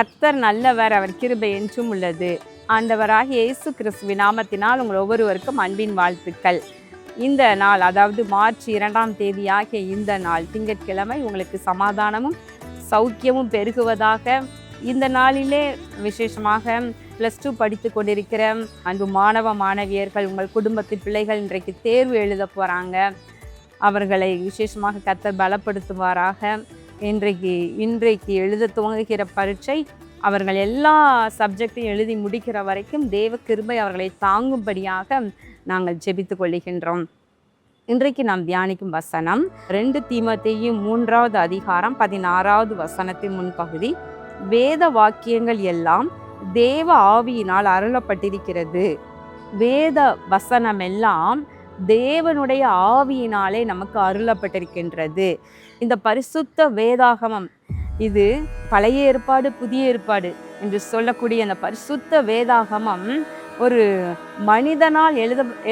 கர்த்தர் நல்லவர், அவர் கிருபை என்றும் உள்ளது. ஆண்டவராகிய இயேசு கிறிஸ்துவின் நாமத்தினால் உங்கள் ஒவ்வொருவருக்கும் அன்பின் வாழ்த்துக்கள். இந்த நாள், அதாவது மார்ச் 2ஆம் தேதியாகிய இந்த நாள் திங்கட்கிழமை உங்களுக்கு சமாதானமும் சௌக்கியமும் பெருகுவதாக. இந்த நாளிலே விசேஷமாக +2 படித்து கொண்டிருக்கிற அன்பு மாணவ மாணவியர்கள், உங்கள் குடும்பத்தின் பிள்ளைகள் இன்றைக்கு தேர்வு எழுத போகிறாங்க. அவர்களை விசேஷமாக கர்த்தர் பலப்படுத்துவாராக. இன்றைக்கு எழுத துவங்குகிற பரீட்சை அவர்கள் எல்லா சப்ஜெக்டையும் எழுதி முடிக்கிற வரைக்கும் தேவ கிருபை அவர்களை தாங்கும்படியாக நாங்கள் ஜெபித்து கொள்ளுகின்றோம். இன்றைக்கு நாம் தியானிக்கும் வசனம் 2 தீமோத்தேயு 3ஆவது அதிகாரம் 16ஆவது வசனத்தின் முன்பகுதி. வேத வாக்கியங்கள் எல்லாம் தேவ ஆவியினால் அருளப்பட்டிருக்கிறது. வேத வசனம் எல்லாம் தேவனுடைய ஆவியினாலே நமக்கு அருளப்பட்டிருக்கின்றது. இந்த பரிசுத்த வேதாகமம், இது பழைய ஏற்பாடு புதிய ஏற்பாடு என்று சொல்லக்கூடிய அந்த பரிசுத்த வேதாகமம் ஒரு மனிதனால்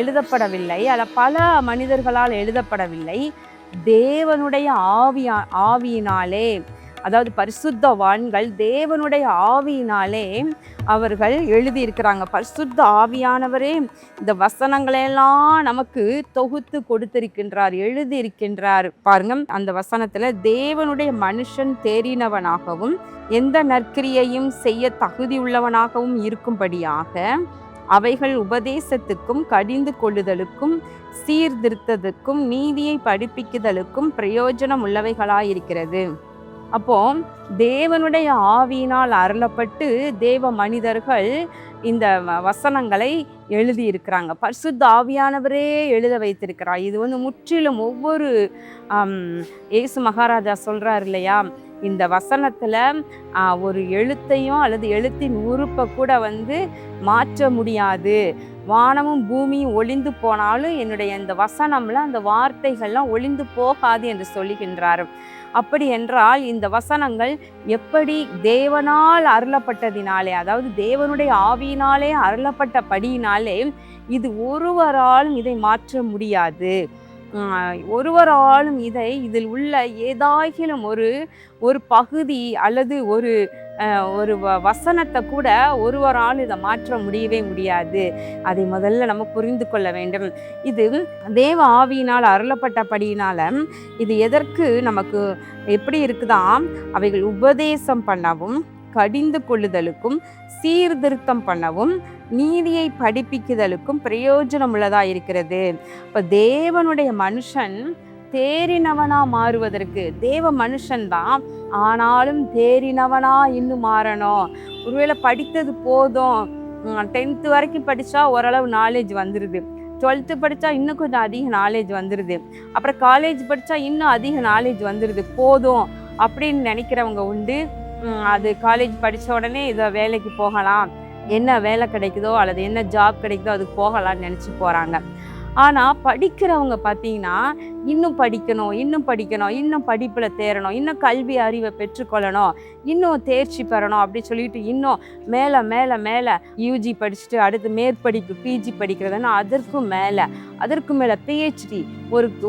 எழுதப்படவில்லை, அல்ல பல மனிதர்களால் எழுதப்படவில்லை. தேவனுடைய ஆவியினாலே, அதாவது பரிசுத்தவான்கள் தேவனுடைய ஆவியினாலே அவர்கள் எழுதியிருக்கிறாங்க. பரிசுத்த ஆவியானவரே இந்த வசனங்களெல்லாம் நமக்கு தொகுத்து கொடுத்திருக்கின்றார், எழுதியிருக்கின்றார். பாருங்க, அந்த வசனத்துல தேவனுடைய மனுஷன் தேறினவனாகவும் எந்த நற்கிரியையும் செய்ய தகுதி உள்ளவனாகவும் இருக்கும்படியாக அவைகள் உபதேசத்துக்கும் கடிந்து கொள்ளுதலுக்கும் சீர்திருத்தத்துக்கும் நீதியை படிப்பிக்குதலுக்கும் பிரயோஜனம் உள்ளவைகளாயிருக்கிறது. அப்போ தேவனுடைய ஆவியினால் அருளப்பட்டு தேவ மனிதர்கள் இந்த வசனங்களை எழுதியிருக்கிறாங்க. பரிசுத்த ஆவியானவரே எழுத வைத்திருக்கிறார். இது முற்றிலும் ஒவ்வொரு இயேசு மகாராஜா சொல்றார் இல்லையா, இந்த வசனத்துல ஒரு எழுத்தையும் அல்லது எழுத்தின் உறுப்பை கூட மாற்ற முடியாது. வானமும் பூமியும் ஒளிந்து போனாலும் என்னுடைய இந்த வசனம்ல அந்த வார்த்தைகள்லாம் ஒளிந்து போகாது என்று சொல்லுகின்றார். அப்படி என்றால் இந்த வசனங்கள் எப்படி தேவனால் அருளப்பட்டதினாலே, அதாவது தேவனுடைய ஆவியினாலே அருளப்பட்டபடியினாலே இது ஒருவராலும் இதை மாற்ற முடியாது. ஒருவராலும் இதில் உள்ள ஏதாகிலும் ஒரு பகுதி அல்லது ஒரு வசனத்தை கூட ஒருவரால் இதை மாற்ற முடியவே முடியாது. அதை முதல்ல நம்ம புரிந்து கொள்ள வேண்டும். இது தேவ ஆவியினால் அருளப்பட்டபடியினால இது எதற்கு நமக்கு எப்படி இருக்குதாம், அவைகள் உபதேசம் பண்ணவும் கடிந்து கொள்ளுதலுக்கும் சீர்திருத்தம் பண்ணவும் நீதியை படிப்பிக்குதலுக்கும் பிரயோஜனம் உள்ளதா இருக்கிறது. இப்போ தேவனுடைய மனுஷன் தேறினவனா மாறுவதற்கு, தேவ மனுஷன்தான், ஆனாலும் தேறினவனா இன்னும் மாறணும். ஒருவேளை படித்தது போதும், 10th வரைக்கும் படித்தா ஓரளவு நாலேஜ் வந்துடுது, 12th படித்தா இன்னும் கொஞ்சம் அதிக நாலேஜ் வந்துடுது, அப்புறம் காலேஜ் படித்தா இன்னும் அதிக நாலேஜ் வந்துடுது, போதும் அப்படின்னு நினைக்கிறவங்க உண்டு. அது காலேஜ் படித்த உடனே இதை வேலைக்கு போகலாம், என்ன வேலை கிடைக்குதோ அல்லது என்ன ஜாப் கிடைக்குதோ அதுக்கு போகலான்னு நினச்சி போகிறாங்க. ஆனால் படிக்கிறவங்க பார்த்தீங்கன்னா இன்னும் படிக்கணும், இன்னும் படிப்பில் தேரணும், இன்னும் கல்வி அறிவை பெற்றுக்கொள்ளணும், இன்னும் தேர்ச்சி பெறணும் அப்படி சொல்லிட்டு இன்னும் மேலே யூஜி படிச்சுட்டு அடுத்து மேற்படிப்பு பிஜி படிக்கிறதுன்னா அதற்கும் மேலே பிஹெச்டி,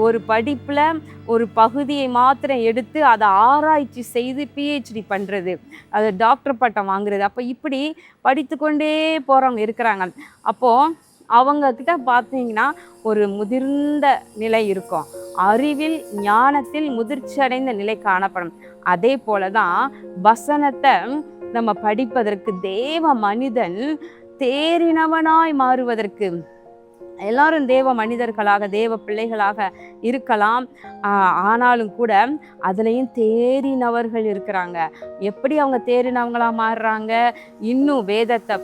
ஒரு படிப்பில் ஒரு பகுதியை மாத்திரம் எடுத்து அதை ஆராய்ச்சி செய்து பிஹெச்டி பண்ணுறது, அது டாக்டர் பட்டம் வாங்குறது. அப்போ இப்படி படித்து கொண்டே போகிறவங்க இருக்கிறாங்க. அப்போது அவங்கக்கிட்ட பார்த்தீங்கன்னா ஒரு முதிர்ந்த நிலை இருக்கும், அறிவில் ஞானத்தில் முதிர்ச்சி அடைந்த நிலை காணப்படும். அதே போல தான் வசனத்தை நம்ம படிப்பதற்கு தேவ மனிதன் தேறினவனாய் மாறுவதற்கு, எல்லாரும் தேவ மனிதர்களாக தேவ பிள்ளைகளாக இருக்கலாம், ஆனாலும் கூட அதுலேயும் தேறினவர்கள் இருக்கிறாங்க. எப்படி அவங்க தேறினவங்களாக மாறுறாங்க, இன்னும் வேதத்தை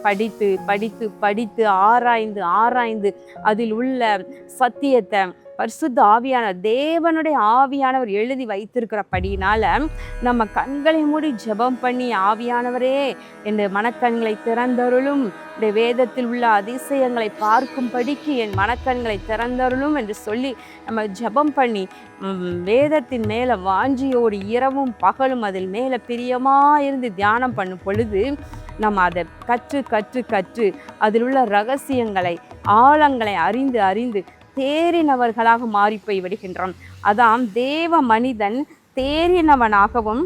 படித்து ஆராய்ந்து அதில் உள்ள சத்தியத்தை பரிசுத்த தேவனுடைய ஆவியானவர் எழுதி வைத்திருக்கிறபடினால நம்ம கண்களை மூடி ஜெபம் பண்ணி, ஆவியானவரே என் மனக்கண்களை திறந்தருளும், இந்த வேதத்தில் உள்ள அதிசயங்களை பார்க்கும்படிக்கு என் மனக்கண்களை திறந்தருளும் என்று சொல்லி நம்ம ஜெபம் பண்ணி வேதத்தின் மேலே வாஞ்சியோடு இரவும் பகலும் அதில் மேலே பிரியமாயிருந்து தியானம் பண்ணும் பொழுது நம்ம அதை கற்று அதில் உள்ள ரகசியங்களை ஆழங்களை அறிந்து தேறினவர்களாக மாறி போய் விடுகின்றோம். அதான் தேவ மனிதன் தேறினவனாகவும்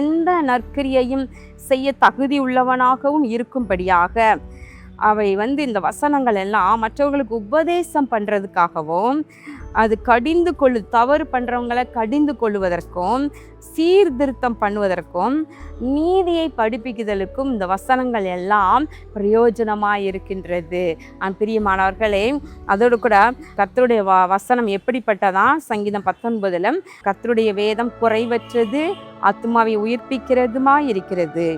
எந்த நற்கிரியையும் செய்ய தகுதி உள்ளவனாகவும் இருக்கும்படியாக அவை இந்த வசனங்கள் எல்லாம் மற்றவர்களுக்கு உபதேசம் பண்ணுறதுக்காகவும், அது தவறு பண்ணுறவங்களை கடிந்து கொள்வதற்கும், சீர்திருத்தம் பண்ணுவதற்கும், நீதியை படிப்பிக்குதலுக்கும் இந்த வசனங்கள் எல்லாம் பிரயோஜனமாக இருக்கின்றது. பிரியமானவர்களே, அதோடு கூட கர்த்தருடைய வசனம் எப்படிப்பட்டதான்? சங்கீதம் 19 கர்த்தருடைய வேதம் குறைவற்றது, ஆத்துமாவை உயிர்ப்பிக்கிறதுமா இருக்கிறது.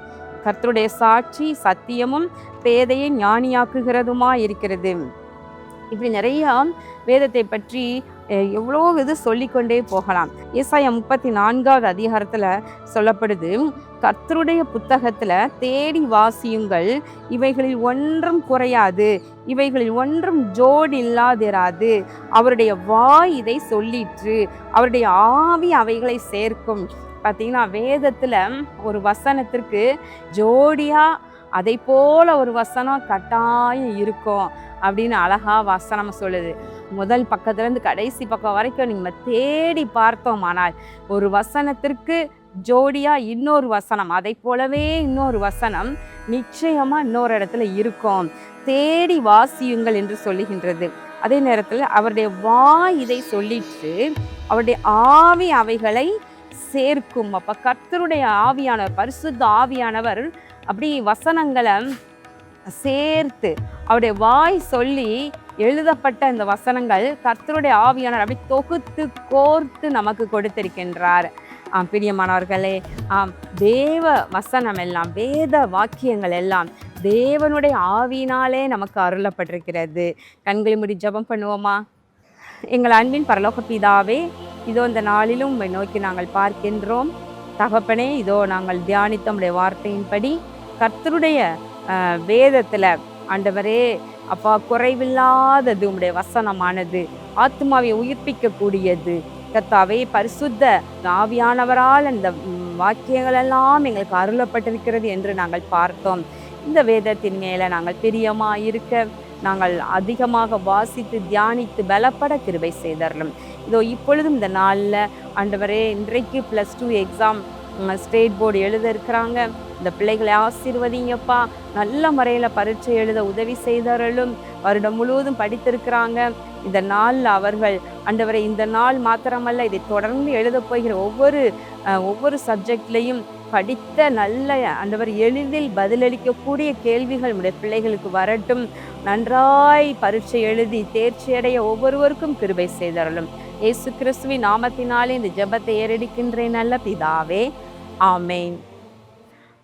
கர்த்தருடைய சாட்சி சத்தியமும் பேதையை ஞானியாக்குகிறதுமா இருக்கிறது. இப்படி நிறையா வேதத்தை பற்றி எவ்வளோ இது சொல்லிக்கொண்டே போகலாம். ஏசாயா 34வது அதிகாரத்தில் சொல்லப்படுது, கர்த்தருடைய புத்தகத்தில் தேடி வாசியுங்கள், இவைகளில் ஒன்றும் குறையாது, இவைகளில் ஒன்றும் ஜோடி இல்லாதிராது. அவருடைய வாய் இதை சொல்லிற்று, அவருடைய ஆவி அவைகளை சேர்க்கும். பார்த்தீங்கன்னா, வேதத்தில் ஒரு வசனத்திற்கு ஜோடியாக அதை போல ஒரு வசனம் கட்டாயம் இருக்கும் அப்படின்னு அழகா வசனம் சொல்லுது. முதல் பக்கத்துலேருந்து கடைசி பக்கம் வரைக்கும் நம்ம தேடி பார்த்தோமானால் ஒரு வசனத்திற்கு ஜோடியா இன்னொரு வசனம், அதை போலவே இன்னொரு வசனம் நிச்சயமா இன்னொரு இடத்துல இருக்கும். தேடி வாசியுங்கள் என்று சொல்லுகின்றது. அதே நேரத்தில் அவருடைய வாய் இதை சொல்லிட்டு அவருடைய ஆவி அவைகளை சேர்க்கும். அப்ப கர்த்தருடைய ஆவியானவர், பரிசுத்த ஆவியானவர் அப்படி வசனங்களை சேர்த்து அவருடைய வாய் சொல்லி எழுதப்பட்ட இந்த வசனங்கள் கர்த்தருடைய ஆவியானவர் அப்படி தொகுத்து கோர்த்து நமக்கு கொடுத்திருக்கின்றார். பிரியமானவர்களே, தேவ வசனம் எல்லாம், வேத வாக்கியங்கள் எல்லாம் தேவனுடைய ஆவியினாலே நமக்கு அருளப்பட்டிருக்கிறது. கண்களை மூடி ஜெபம் பண்ணுவோமா? எங்கள் அன்பின் பரலோக பிதாவே, இதோ இந்த நாளிலும் உம்மை நோக்கி நாங்கள் பார்க்கின்றோம். தகப்பனே, இதோ நாங்கள் தியானித்த உம்முடைய வார்த்தையின்படி கர்த்தருடைய வேதத்தில் ஆண்டவரே அப்பா, குறைவில்லாதது உம்முடைய வசனமானது, ஆத்மாவை உயிர்ப்பிக்கக்கூடியது. கர்த்தாவே, பரிசுத்த ஆவியானவரால் அந்த வாக்கியங்களெல்லாம் எங்களுக்கு அருளப்பட்டிருக்கிறது என்று நாங்கள் பார்த்தோம். இந்த வேதத்தின் மேலே நாங்கள் பிரியமாக இருக்க, நாங்கள் அதிகமாக வாசித்து தியானித்து பலப்பட கிருபை செய்தரலும். இதோ இப்பொழுதும் இந்த நாளில் ஆண்டவரே, இன்றைக்கு +2 எக்ஸாம் ஸ்டேட் போர்டு எழுத இருக்கிறாங்க. இந்த பிள்ளைகளை ஆசீர்வதிங்கப்பா. நல்ல முறையில் பரீட்சை எழுத உதவி செய்தவர்களும் வருடம் முழுவதும் படித்திருக்கிறாங்க. இந்த நாளில் அவர்கள் ஆண்டவரை, இந்த நாள் மாத்திரமல்ல, இதை தொடர்ந்து எழுத போகிற ஒவ்வொரு சப்ஜெக்ட்லையும் படித்த நல்ல ஆண்டவர் எளிதில் பதிலளிக்கக்கூடிய கேள்விகள் உடைய பிள்ளைகளுக்கு வரட்டும். நன்றாய் பரீட்சை எழுதி தேர்ச்சியடைய ஒவ்வொருவருக்கும் கிருபை செய்தரலும். இயேசு கிறிஸ்துவின் நாமத்தினாலே இந்த ஜெபத்தை ஏறெடுக்கின்றேன் நல்ல பிதாவே, ஆமேன்.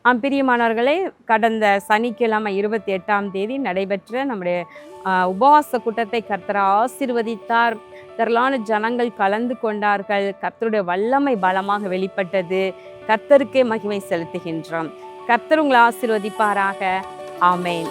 பிரியமானவர்களே, கடந்த சனிக்கிழமை 28ஆம் தேதி நடைபெற்ற நம்முடைய உபவாச கூட்டத்தை கர்த்தர் ஆசீர்வதித்தார். திரளான ஜனங்கள் கலந்து கொண்டார்கள். கர்த்தருடைய வல்லமை பலமாக வெளிப்பட்டது. கர்த்தருக்கே மகிமை செலுத்துகின்றோம். கர்த்தர் உங்களை ஆசீர்வதிப்பாராக. ஆமேன்.